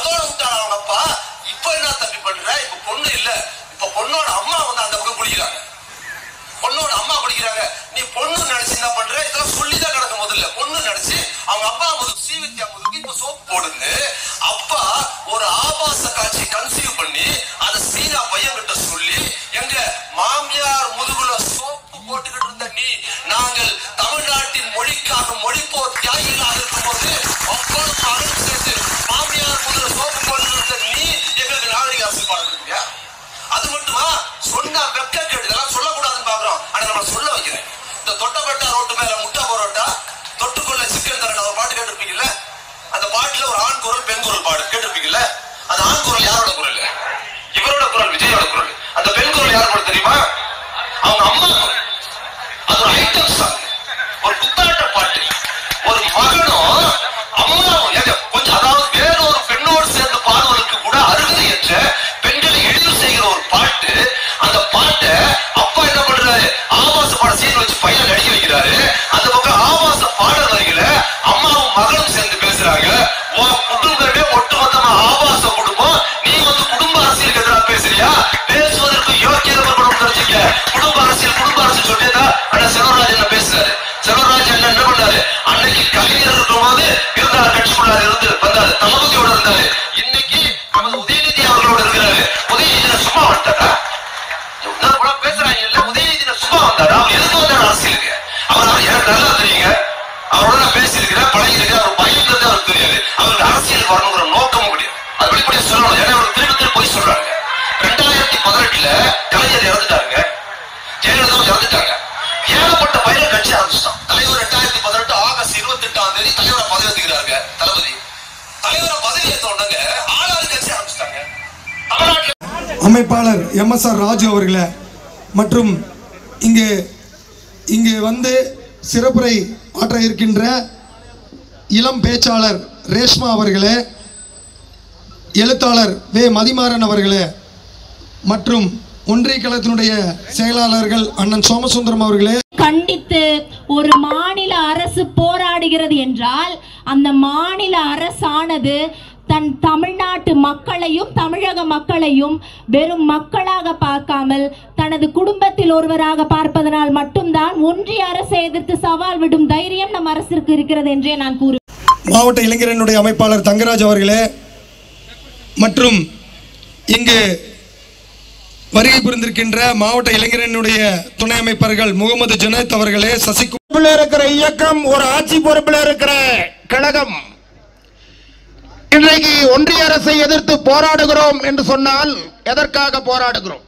அதோட விட்டாங்க அவங்க அப்பா. இப்ப என்ன தம்பி பண்ற? இப்ப பொண்ணு இல்ல, இப்ப பொண்ணோட அம்மா வந்து அந்த பக்கம் குளிக்கிறாங்க. பொண்ணோட அம்மா குளிக்கிறாங்க. நீ பொண்ணு நினைச்சு என்ன பண்ற? இதெல்லாம் சொல்லிதான் நடக்கும். முதல்ல பொண்ணு நினைச்சு அவங்க அப்பா முதுகு சீவித்தியா முதுகு இப்ப சோப்பு போடுன்னு அப்பா ஒரு ஆபாச காட்சி கன்சீவ் பண்ணி அதை சீனா பையன் கிட்ட சொல்லி எங்க மாமியார் முதுகுல சோப்பு போட்டுக்கிட்டு இருந்த நீ நாங்கள் தமிழ்நாட்டின் மொழிக்காக மொழிப்போர் தியாகிகளாக இருக்கும் போது அப்பளும் மகனும் சேர்த்து மாமியார் முதுகுல சோப்பு போட்டுக்கிட்டு இருந்த நீ எங்களுக்கு நாகரிக அரசு பாடுறீங்க. அது மட்டுமா சொன்னா வெக்க கேட்டு இதெல்லாம் சொல்லக்கூடாதுன்னு பாக்குறோம். ஆனா நம்ம சொல்ல வைக்கிறேன். இந்த தொட்டப்பட்ட ரோட்டு மேல முட்டை பரோட்டா தொட்டுக்குள்ள சிக்கன் தரேன் ஒரு பாட்டு கேட்டிருப்பீங்கல்ல. அந்த பாட்டுல ஒரு ஆண் குரல் பெண் குரல் பாடு கேட்டிருப்பீங்கல்ல. அந்த ஆண் குரல் யாரோட குரல்? இவரோட குரல், விஜயோட குரல். அந்த பெண் குரல் யாரோட தெரியுமா? அவங்க அம்மா குரல். அது ஒரு ஐட்டம் சாங், ஒரு குத்தாட்ட பாட்டு. ஒரு மகனும் அம்மாவும் கொஞ்சம் அதாவது வேற ஒரு பெண்ணோடு சேர்ந்து பாடுவதற்கு கூட அருகதையற்ற பெண்களை எளிவு செய்கிற ஒரு பாட்டு. அந்த பாட்டை அப்பா என்ன பண்றாரு? ஆபாச பாட சீன் வச்சு பையன் நடிக்க வைக்கிறாரு. அந்த பக்கம் ஆபாச பாடல் வரிகள அம்மாவும் மகளும் சேர்ந்து பேசுறாங்க. குடும்பமே ஒட்டுமொத்தமா ஆபாச குடும்பம். நீ வந்து குடும்ப அரசியலுக்கு எதிராக பேசுறியா? பேசுவதற்கு யோக்கியதை தெரிஞ்சுக்க. குடும்ப அரசியல் சொல்லியதா ஆனா செல்வராஜ் என்ன பேசுறாரு? செல்வராஜ் என்ன பண்ணாரு? அன்னைக்கு கலைஞர் இருக்கும் போது இருந்தாரு, கட்சிக்குள்ளார இருந்து வந்தாரு, தளபதியோட இருந்தாரு. இன்னைக்கு நமது உதயநிதி அவர்களோட இருக்கிறாரு. உதயநிதி சும்மா வந்துட்டாரா? பேசுறாங்க இல்ல, உதயநிதி சும்மா வந்தாரா? அவர் எதுக்கு வந்தாரு அரசியலுக்கு? அவர் எனக்கு நல்லா தெரியுங்க. அவரோட நான் பேசியிருக்கிறேன், பழகிருக்கேன். அவர் பயன்றது அவருக்கு தெரியாது. அவருக்கு அரசியல் வரணுங்கிற நோக்கமும் கிடையாது. அது வெளிப்படையா சொல்லணும். ஏன்னா அவர் திருப்பி போய் சொல்றாங்க. 2018 கலைஞர் இறந்துட்டாருங்க, ஜெயலலிதா இறந்துட்டாங்க. ஏகப்பட்ட பயிர கட்சி ஆரம்பிச்சிட்டான். தலைவர் 2018 ஆகஸ்ட் 28 தலைவரை பதவி ஏற்றுக்கிறாங்க. தளபதி தலைவரை பதவி ஏற்ற உடனே ஆளாறு கட்சி ஆரம்பிச்சிட்டாங்க. அமைப்பாளர் MSR ராஜு அவர்களே மற்றும் இங்கு வந்து சிறப்புரை ஆற்ற இருக்கின்ற இளம் பேச்சாளர் ரேஷ்மா அவர்களே, எழுத்தாளர் வே மதிமாறன் அவர்களே மற்றும் ஒன்றிய கழகத்தினுடைய செயலாளர்கள் அண்ணன் சோமசுந்தரம் அவர்களே, கண்டித்து ஒரு மாநில அரசு போராடுகிறது என்றால் அந்த மாநில அரசானது தன் தமிழ்நாட்டு மக்களையும் தமிழக மக்களையும் வெறும் மக்களாக பார்க்காமல் தனது குடும்பத்தில் ஒருவராக பார்ப்பதனால் மட்டும்தான் ஒன்றிய அரசை எதிர்த்து சவால் விடும் தைரியம் நம் அரசிற்கு இருக்கிறது என்றே நான் கூறுவேன். மாவட்ட இளைஞரனுடைய அமைப்பாளர் தங்கராஜ் அவர்களே மற்றும் இங்கு வருகை புரிந்திருக்கின்ற மாவட்ட இளைஞரனுடைய துணை அமைப்பாளர்கள் முகமது ஜுனைத் அவர்களே, சசிகுமார் இருக்கிற இயக்கம் ஒரு ஆட்சி பொறுப்பில் இருக்கிற கழகம் இன்றைக்கு ஒன்றிய அரசை எதிர்த்து போராடுகிறோம் என்று சொன்னால் எதற்காக போராடுகிறோம்?